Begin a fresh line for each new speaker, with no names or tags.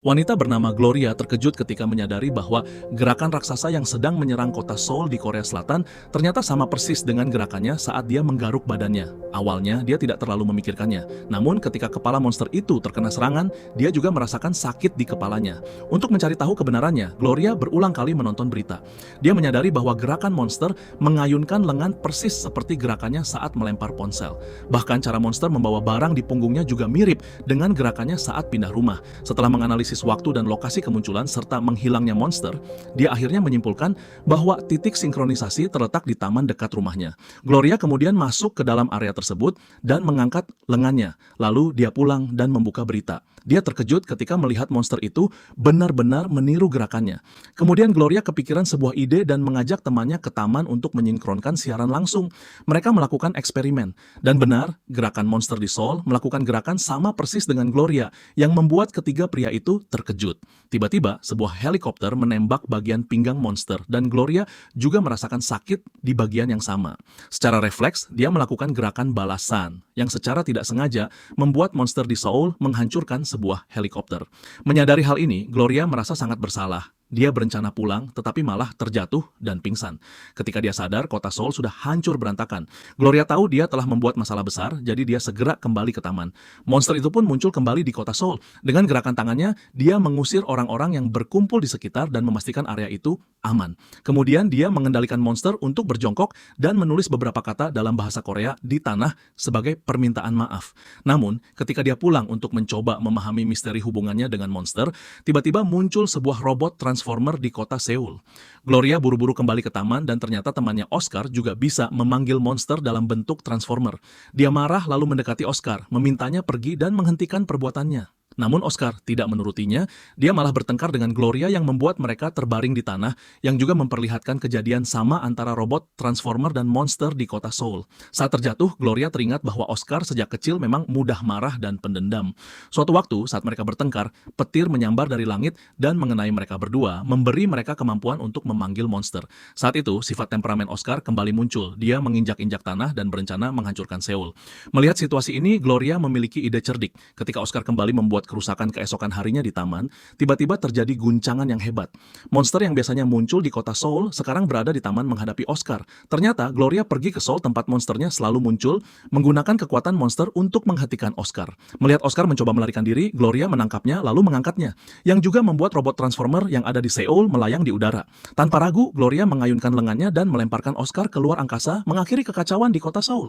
Wanita bernama Gloria terkejut ketika menyadari bahwa gerakan raksasa yang sedang menyerang kota Seoul di Korea Selatan ternyata sama persis dengan gerakannya saat dia menggaruk badannya. Awalnya, dia tidak terlalu memikirkannya. Namun, ketika kepala monster itu terkena serangan, dia juga merasakan sakit di kepalanya. Untuk mencari tahu kebenarannya, Gloria berulang kali menonton berita. Dia menyadari bahwa gerakan monster mengayunkan lengan persis seperti gerakannya saat melempar ponsel. Bahkan cara monster membawa barang di punggungnya juga mirip dengan gerakannya saat pindah rumah. Setelah menganalisis waktu dan lokasi kemunculan serta menghilangnya monster, dia akhirnya menyimpulkan bahwa titik sinkronisasi terletak di taman dekat rumahnya. Gloria kemudian masuk ke dalam area tersebut dan mengangkat lengannya. Lalu dia pulang dan membuka berita. Dia terkejut ketika melihat monster itu benar-benar meniru gerakannya. Kemudian Gloria kepikiran sebuah ide dan mengajak temannya ke taman untuk menyinkronkan siaran langsung. Mereka melakukan eksperimen. Dan benar, gerakan monster di Seoul melakukan gerakan sama persis dengan Gloria yang membuat ketiga pria itu terkejut. Tiba-tiba, sebuah helikopter menembak bagian pinggang monster dan Gloria juga merasakan sakit di bagian yang sama. Secara refleks, dia melakukan gerakan balasan yang secara tidak sengaja membuat monster di Seoul menghancurkan sebuah helikopter. Menyadari hal ini, Gloria merasa sangat bersalah. Dia berencana pulang, tetapi malah terjatuh dan pingsan. Ketika dia sadar, kota Seoul sudah hancur berantakan. Gloria tahu dia telah membuat masalah besar, jadi dia segera kembali ke taman. Monster itu pun muncul kembali di kota Seoul. Dengan gerakan tangannya, dia mengusir orang-orang yang berkumpul di sekitar dan memastikan area itu aman. Kemudian dia mengendalikan monster untuk berjongkok dan menulis beberapa kata dalam bahasa Korea di tanah sebagai permintaan maaf. Namun, ketika dia pulang untuk mencoba memahami misteri hubungannya dengan monster, tiba-tiba muncul sebuah robot Transformer di kota Seoul. Gloria buru-buru kembali ke taman dan ternyata temannya Oscar juga bisa memanggil monster dalam bentuk Transformer. Dia marah lalu mendekati Oscar, memintanya pergi dan menghentikan perbuatannya. Namun Oscar tidak menurutinya, dia malah bertengkar dengan Gloria yang membuat mereka terbaring di tanah, yang juga memperlihatkan kejadian sama antara robot, Transformer, dan monster di kota Seoul. Saat terjatuh, Gloria teringat bahwa Oscar sejak kecil memang mudah marah dan pendendam. Suatu waktu, saat mereka bertengkar, petir menyambar dari langit dan mengenai mereka berdua, memberi mereka kemampuan untuk memanggil monster. Saat itu, sifat temperamen Oscar kembali muncul. Dia menginjak-injak tanah dan berencana menghancurkan Seoul. Melihat situasi ini, Gloria memiliki ide cerdik. Ketika Oscar kembali membuat kerusakan keesokan harinya di taman, tiba-tiba terjadi guncangan yang hebat. Monster yang biasanya muncul di kota Seoul sekarang berada di taman menghadapi Oscar. Ternyata Gloria pergi ke Seoul tempat monsternya selalu muncul, menggunakan kekuatan monster untuk menghentikan Oscar. Melihat Oscar mencoba melarikan diri, Gloria menangkapnya lalu mengangkatnya, yang juga membuat robot Transformer yang ada di Seoul melayang di udara. Tanpa ragu, Gloria mengayunkan lengannya dan melemparkan Oscar keluar angkasa, mengakhiri kekacauan di kota Seoul.